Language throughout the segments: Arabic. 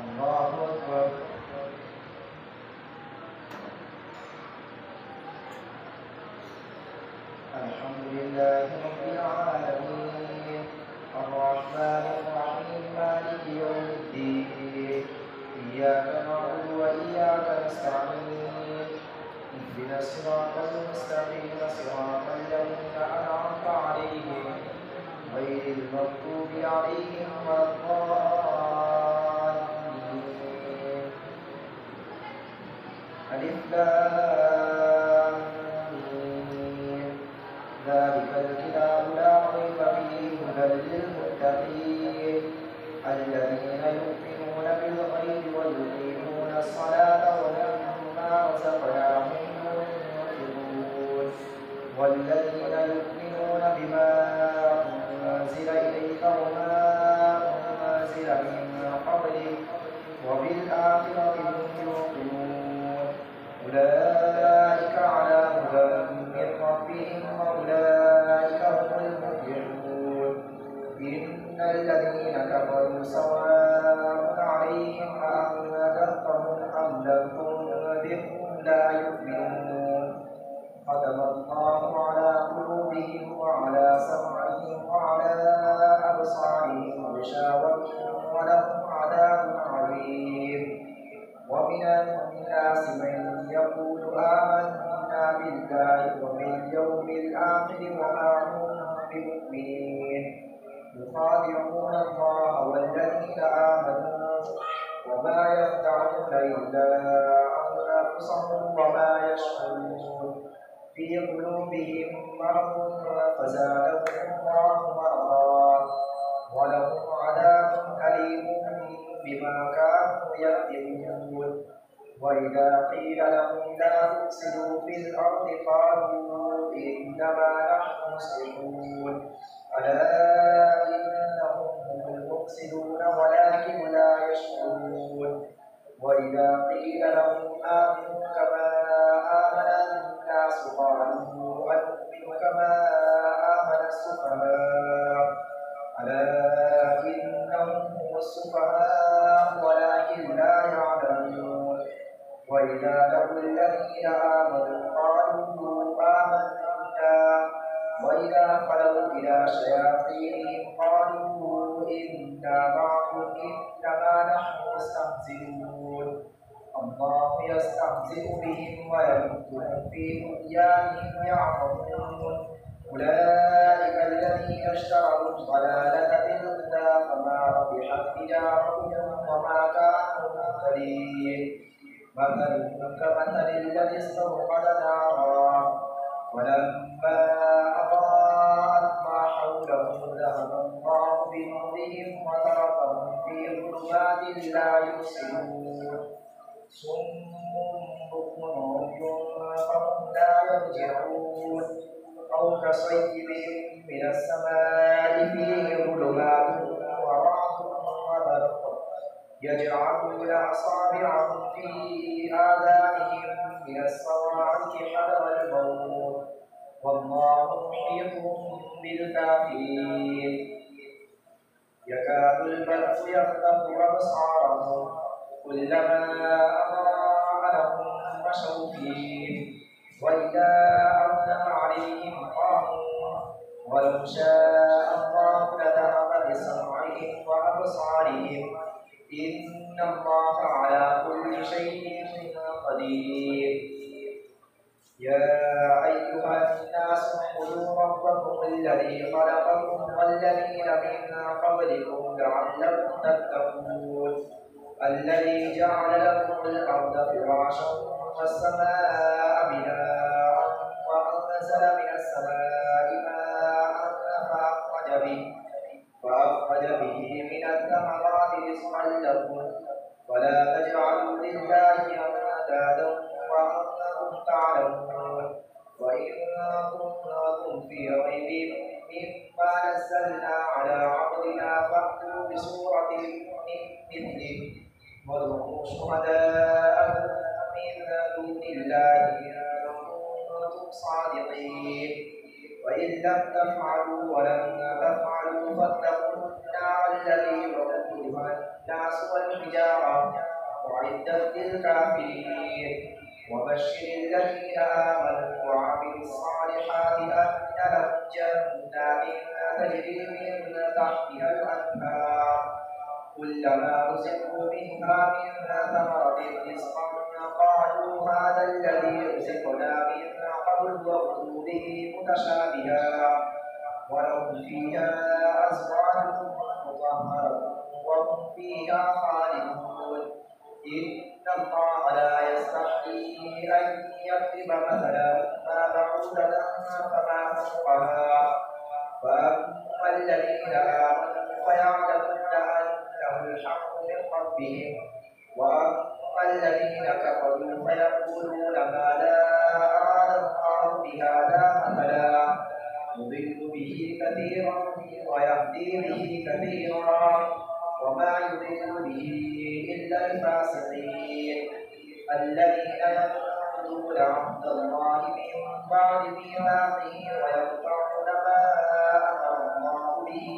الله أكبر. الحمد لله رب العالمين الرحمن الرحيم مالك يوم الدين إياك نعبد وإياك نستعين اهدنا الصراط المستقيم صراط الذين أنعمت عليهم غير المغضوب عليهم ولا الضالين. ألف لام ميم ذلك الكتاب لا ريب فيه هدى للمتقين الذين يؤمنون بالغيب ويقيمون الصلاة ومما رزقناهم ينفقون والذين يؤمنون بما أنزل إليك وما أنزل من قبلك وبالآخرة هم يوقنون أولئك على هدى من ربهم وأولئك هم المفلحون. إن الذين كفروا سواء عليهم أأنذرتهم أم لم تنذرهم لا يؤمنون ختم الله على قلوبهم وعلى سمعهم وعلى أبصارهم غشاوة ولهم عذاب عظيم. ومن الناس من يقول آمنا بالله وباليوم الآخر وما هم بمؤمنين يخادعون الله والذين آمنوا وما يخدعون إلا أنفسهم وما يشعرون في قلوبهم مرض فزادهم الله مرضا ولهم عذاب أليم بما كانوا يكذبون. وإذا قيل لهم لا تفسدوا في الأرض قالوا إنما نحن مصلحون ألا إنهم هم المفسدون ولكن لا يشعرون. وإذا قيل لهم آمنوا كما آمن الناس قالوا أنؤمن كما آمن السفهاء ألا إنهم هم السفهاء ولكن لا يعلمون. وإذا لقوا الذين آمنوا قالوا آمنا وإذا خلوا إلى شياطينهم قالوا إنا معكم إنما نحن مستهزئون الله يستهزئ بهم ويمدهم في طغيانهم يعمهون. أولئك الذين اشتروا الضلالة بالهدى فما ربحت تجارتهم وما كانوا مهتدين. مثلهم كمثل الذي استوقد نارا ولما أضاءت ما حوله ذهب الله بنورهم وتركهم في ظلمات لا يبصرون صم بكم عمي فهم لا يرجعون أو كصيب من السماء فيه ظلمات ورعد وبرق يجعلون أصابعهم في آذانهم من الصواعق حذر الموت والله محيط بالكافرين. يكاد البرق يخطف أبصارهم كلما أضاء لهم مشوا فيه وإذا أظلم عليهم قاموا ولو شاء الله لذهب بسمعهم وأبصارهم إن الله على كل شيء قدير. يا أيها الناس اعبدوا ربكم الذي خلقكم والذين من قبلكم لعلكم تتقون الذي جعل لكم الأرض فراشا والسماء بناء وأنزل من السماء ماء فأخرج به من الثمرات رزقا لكم ولا تجعلوا لله أندادا وأنتم تعلمون. وإن كنتم في ريب مما نزلنا على عبدنا فأتوا بسورة من مثله وادعوا شهداءكم من دون الله إن كنتم صادقين. وإن لم تفعلوا ولن تفعلوا فاتقوا النار التي وقودها الناس والحجارة أعدت للكافرين وبشر الذين آمنوا وعملوا الصالحات أن لهم جنات تجري من تحتها الأنهار كلما رزقوا منها من ثمرة رزقا قالوا هذا الذي رزقنا من قبل وأتوا به متشابها ولهم فيها أزواج مطهرة وهم فيها خالدون إن الله لا يستحيي أن يضرب مثلا ما بعوضة فما فوقها فأما الذين آمنوا فيعلمون أنه الحق من ربهم وأما الذين كفروا فيقولون ما لا أراد الله بهذا مثلا يضل به كثيرا ويهدي به كثيرا وما يضل به إلا الفاسقين الذين ينقضون عهد الله من بعد ميثاقه ويقطعون ما أمر الله به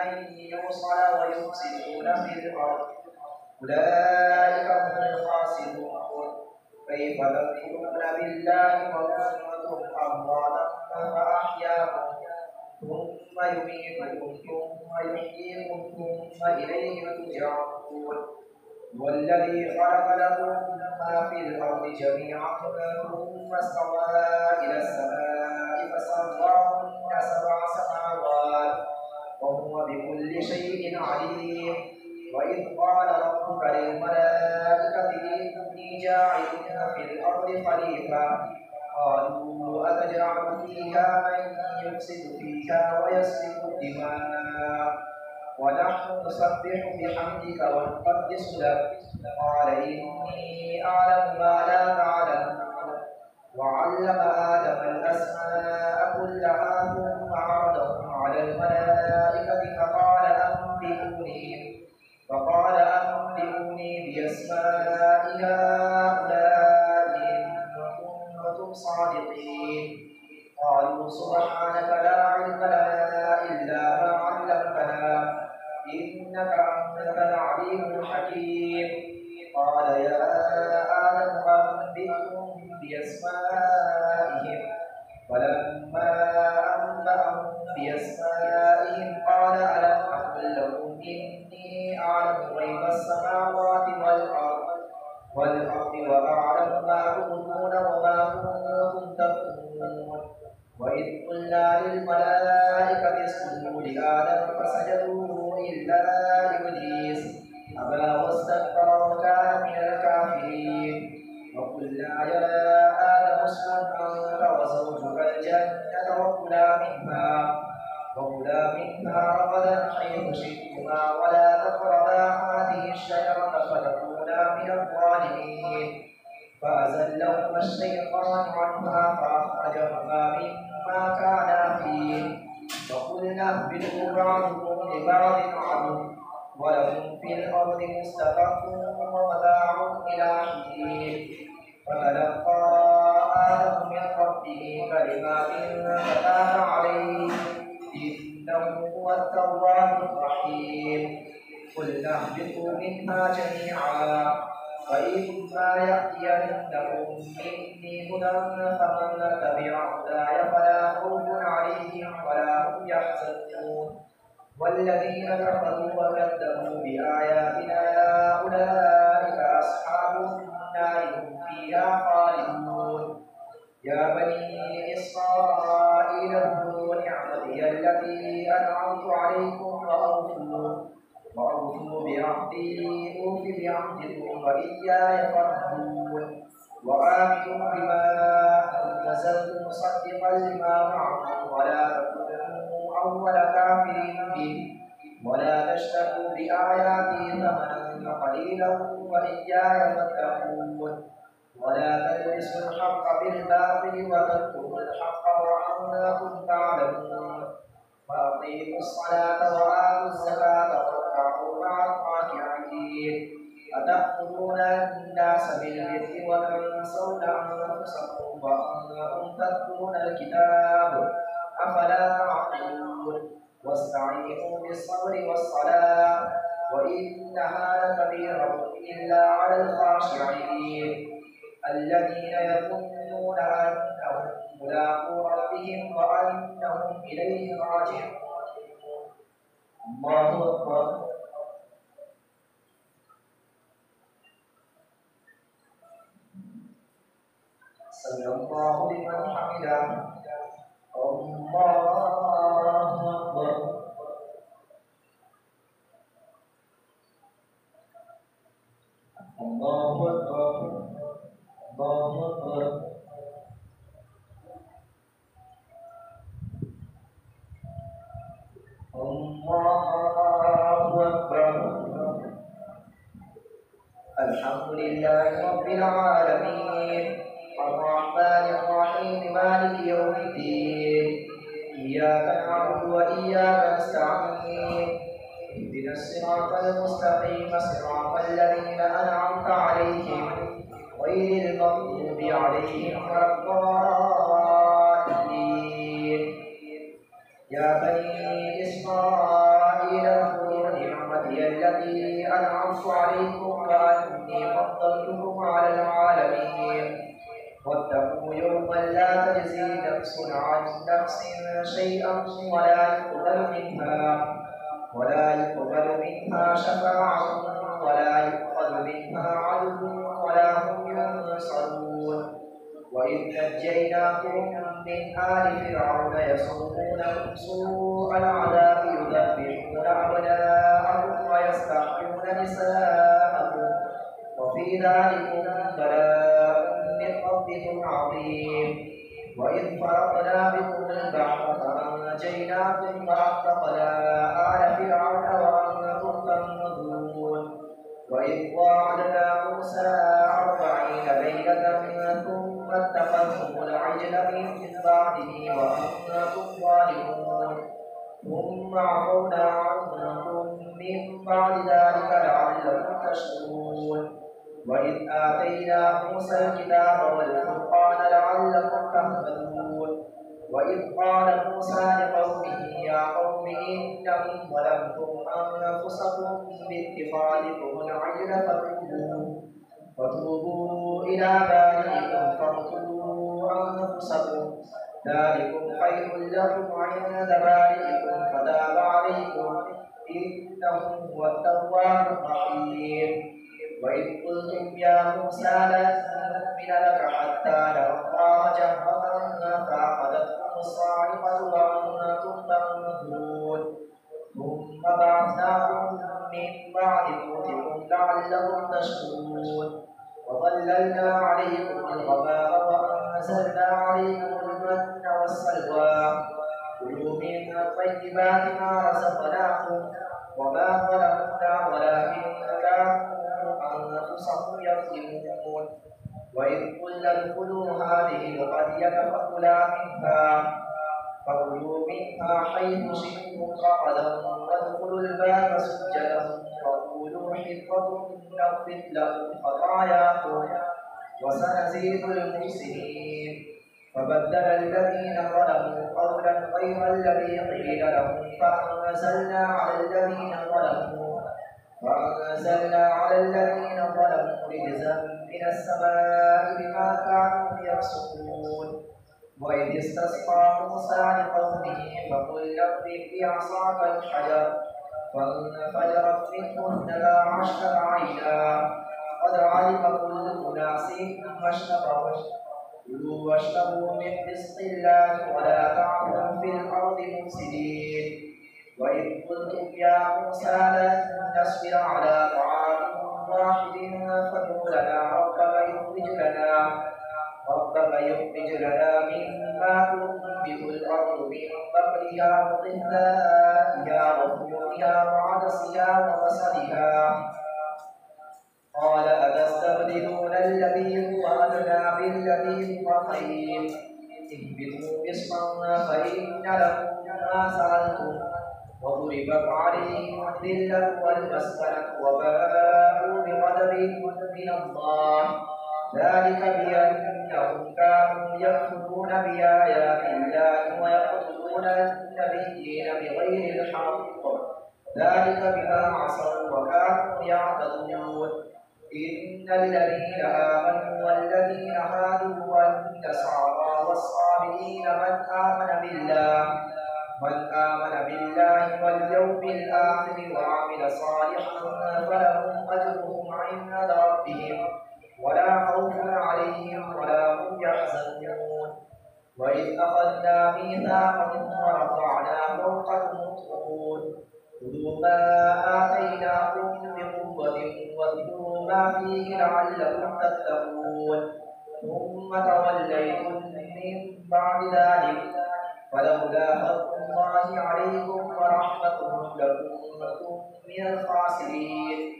أن يوصل ويفسدون في الأرض أولئك هم الخاسرون كيف تكفرون بالله وكنتم أمواتا فأحياكم ثم يميتكم ثم يحييكم ثم إليه ترجعون والذي خلق لكم ما في الأرض جميعا ثم استوى إلى السماء فسواهن سبع سماوات وهو بكل شيء عليم وإذ قال ربك للملائكة إني جاعل في الأرض خليفة قالوا أتجعل فيها من يفسد فيها ويسفك الدماء ونحن نسبح بحمدك ونقدس لك قال إني أعلم ما لا تعلمون وعلم آدم الأسماء كلها ثم عرضهم على الملائكة فقال أنبئوني بأسماء هؤلاء إن كنتم صادقين قالوا سبحانك لا علم لنا إلا ما علمتنا إنك أنت العليم الحكيم قال يا آدم أنبئهم بأسمائهم فلما أنبأهم بأسمائهم قال ألم أقل لكم إني أعلم غيب السماوات والأرض وأعلم ما تبدون وما كنتم تكتمون وإذ قلنا للملائكة اسجدوا لآدم فسجدوا إلا إبليس أبى واستكبر وكان من الكافرين وقلنا يا آدم اسكن أنت وزوجك الجنة وكلا منها رغدا حيث شئتما ولا تقربا هذه الشجرة فتكونا من الظالمين فأزلهما الشيطان عنها فأخرجهما مما كانا فيه وقلنا اهبطوا بعضكم لبعض عدو ولهم في الأرض مستقر ومتاع إلى حين فتلقى آدم من ربه كلمات فتاب عليه إنه هو التواب الرحيم قلنا اهبطوا منها جميعا وإما يأتينكم مني هدى فمن تبع هداي فلا خوف عليهم ولا هم يحزنون والذين كفروا وكذبوا بآياتنا أولئك أصحاب النار هم فيها خالدون يا بني إسرائيل اذكروا نعمتي التي أنعمت عليكم وأوفوا بعهدي أوف بعهدكم وإياي فارهبون وآمنوا بما نزلت مصدقا لما معكم ولا تكونوا أول كافر به ولا تشتروا بآياتي ثمنا قليلا وإياي فاتقون ولا تلبسوا الحق بالباطل وتكتموا الحق وأنتم تعلمون وأقيموا الصلاة وآتوا الزكاة واركعوا مع الراكعين أتأمرون الناس بالبر وتنسون أنفسكم وأنتم تتلون الكتاب أفلا تعقلون واستعينوا بالصبر والصلاة وإنها لكبيرة إلا على الخاشعين الذين يظنون أنهم ملاقو ربهم وأنهم إليه راجعون. الله أكبر. سمع الله لمن حمده. الله أكبر. الله أكبر. الله أكبر. الله أكبر. الحمد لله رب العالمين الرحمن الرحيم مالك يوم الدين إياك نعبد وإياك نستعين اهدنا الصراط المستقيم صراط الذين أنعمت عليهم غير المغضوب عليهم ولا الضالين. يا بني إسرائيل اذكروا نعمتي التي أنعمت عليكم وأني فضلتكم على العالمين واتقوا يوما لا تجزي نفس عن نفس شيئا ولا يقبل منها شفاعة ولا يؤخذ منها عدل ولا هم ينصرون. وإذ نجيناكم من آل فرعون يسومونكم سوء العذاب يذبحون أبناءكم ويستحيون نساءكم وفي ذلكم بلاء من ربكم عظيم. وإذ فرقنا بكم البحر فأنجيناكم وأغرقنا آل فرعون وأنتم تنظرون. وإذ واعدنا موسى 40 ليلة ثم اتخذتم العجل من بعده وأنتم ظالمون ثم عفونا عنكم من بعد ذلك لعلكم تشكرون. وإذ آتينا موسى الكتاب والفرقان لعلكم تهتدون. وإذ قال موسى لقومه يا قوم إنكم ظلمتم أنفسكم باتخاذكم العجل فتوبوا إلى بارئكم فاقتلوا أنفسكم ذلكم خير لكم عند بارئكم فتاب عليكم إنه هو التواب الرحيم. وإذ قلتم يا موسى لن نؤمن لك حتى نرى الله جهرة فأخذتكم الصاعقة وأنتم تنظرون ثم بعثناكم من بعد موتكم لعلكم تشكرون. وظللنا عليكم الغمام وأنزلنا عليكم المن والسلوى كلوا من طيبات ما رزقناكم وما ظلمونا ولكن كانوا أنفسهم يظلمون. وإذ قلنا ادخلوا هذه القرية فكلوا منها حيث شئتم رغدا وادخلوا الباب سجدا وقولوا حطة نغفر لكم خطاياكم وسنزيد المحسنين. فبدل الذين ظلموا قولا غير الذي قيل لهم فأنزلنا على الذين ظلموا رجزا من السماء بما كانوا يفسقون. وإذ استسقى موسى لقومه فقل اضرب بعصاك الحجر فانفجرت منه 12 عينا قد علم كل أناس مشربهم كلوا واشربوا من رزق الله ولا تعثوا في الأرض مفسدين. وإذ قلتم يا موسى لن نصبر على طعام واحد فادع لنا ربك يخرج لنا مما تنبت الأرض من بقلها وقثائها وفومها وعدسها وبصلها قال أتستبدلون الذي هو أدنى بالذي هو خير اهبطوا مصرا فإن لكم ما سألتم وضربت عليهم الذلة والمسكنة وباءوا بغضب من الله ذلك بأنهم كانوا يكفرون بآيات الله ويقتلون النبيين بغير الحق ذلك بما عصوا وكانوا يعتدون إن الذين آمنوا والذين هادوا والنصارى والصابئين من آمن بالله واليوم الآخر وعمل صالحا فلهم أجرهم عند ربهم ولا خوف عليهم ولا هم يحزنون وإذ أخذنا ميثاقكم ورفعنا فوقكم الطور خذوا ما آتيناكم بقوة واذكروا ما فيه لعلكم تتقون ثم توليتم من بعد ذلك فلولا فضل الله عليكم ورحمته لكنتم من الخاسرين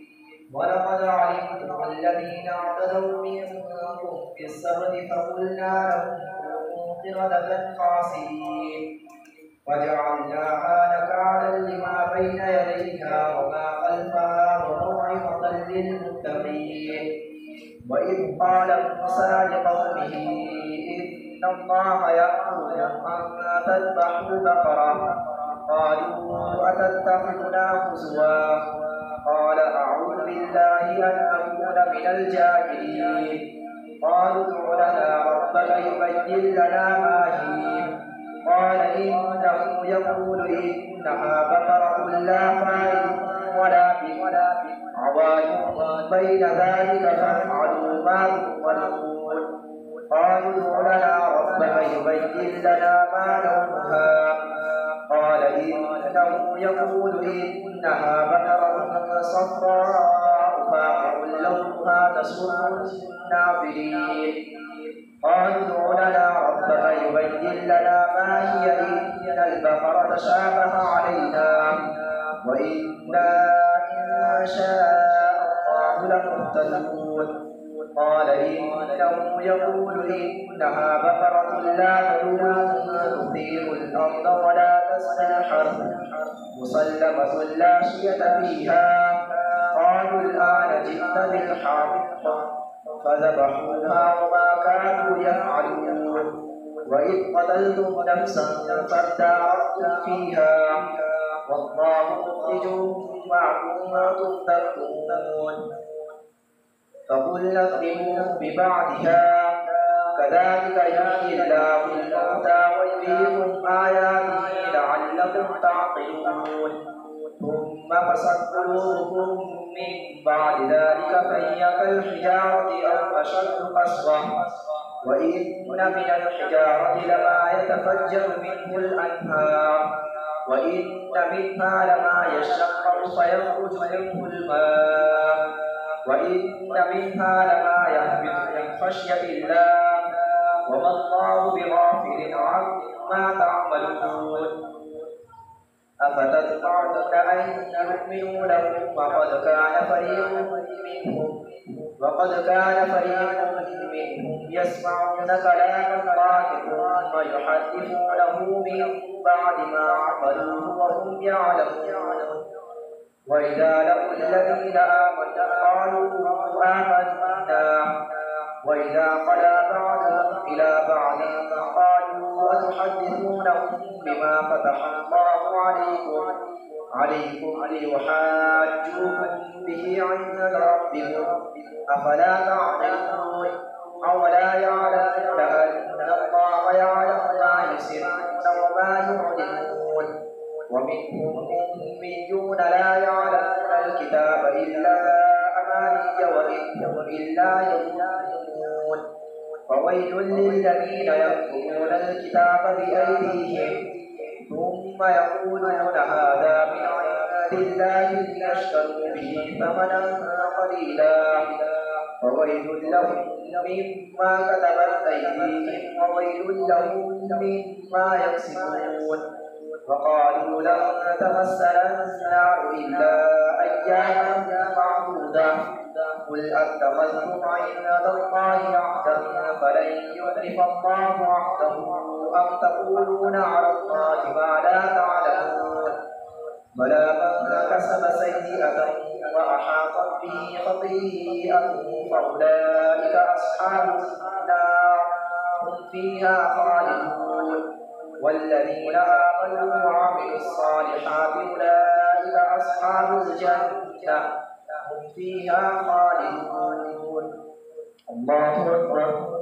ولقد علمتم الذين اعتدوا منكم في السبت فقلنا لهم كونوا قردة خاسرين وجعلناها نكالا لما بين يديها وما خلفها وموعظة للمتقين وإذ قال موسى لقومه إن الله يأمركم أن تذبحوا بقرة قالوا أتتخذنا هزوا قال أعوذ بالله أن أكون من الجاهلين قالوا ادع لنا ربك يبين لنا ما هي قال إنه يقول إنها بقرة لا فارغ ولا بكر عوان بين ذلك فافعلوا ما تؤمرون قالوا ادع لنا ربك يبين لنا ما لونها قال إنه يقول إنها بقرة صفراء فاقع لونها تسر الناظرين قالوا ادع لنا ربك يبين لنا ما هي إن البقرة تشابه علينا وإنا إن شاء الله لمهتدون قال إنه يقول إنها بقرة لا ذلول تثير الأرض ولا تسقي الحرث مسلمة لا شية فيها قالوا الآن جئت بالحق فذبحوها وما كانوا يفعلون وإذ قتلتم نفسا فادارأتم فيها والله مخرج ما كنتم تكتمون فقلنا اضربوه ببعضها كذلك يحيي الله الموتى ويريكم آياته لعلكم تعقلون ثم قست قلوبكم من بعد ذلك فهي كالحجارة أو أشد قسوة وإن من الحجارة لما يتفجر منه الأنهار وإن منها لما يشقق فيخرج منه الماء وإن منها لما يهبط من خشية الله وما الله بغافل عما تعملون أفتطمعون أن يؤمنوا لكم وقد كان فريق منهم يسمعون كلام الله ثم يحرفونه من بعد ما عقلوه وهم يعلمون وإذا لقوا الذين آمنوا قالوا آمنا وإذا خلا بعضهم إلى بعض قالوا أتحدثونهم بما فتح الله عليكم ليحاجوكم به عند ربكم أفلا تعقلون أولا يعلمون أن الله يعلم ما يسرون وما يعلنون ومنهم أميون لا يعلمون الكتاب إلا أماني وإنهم إلا يظنون فويل للذين يكتبون الكتاب بأيديهم ثم يقولون هذا من عند الله ليشتروا به ثمنا قليلا فويل لهم مما كتبت أيديهم وويل لهم مما يكسبون وقالوا لن تمسنا النار إلا أياما معدودة قل أتخذتم عند الله عهدا فلن يخلف الله عهده أم تقولون على الله ما لا تعلمون بلى من كسب سيئة وأحاطت به خطيئته فأولئك أصحاب النار هم فيها خالدون والذين آمنوا وعملوا الصالحات أولئك أولئك أصحاب الجنة هم فيها خالدون. الله أكبر.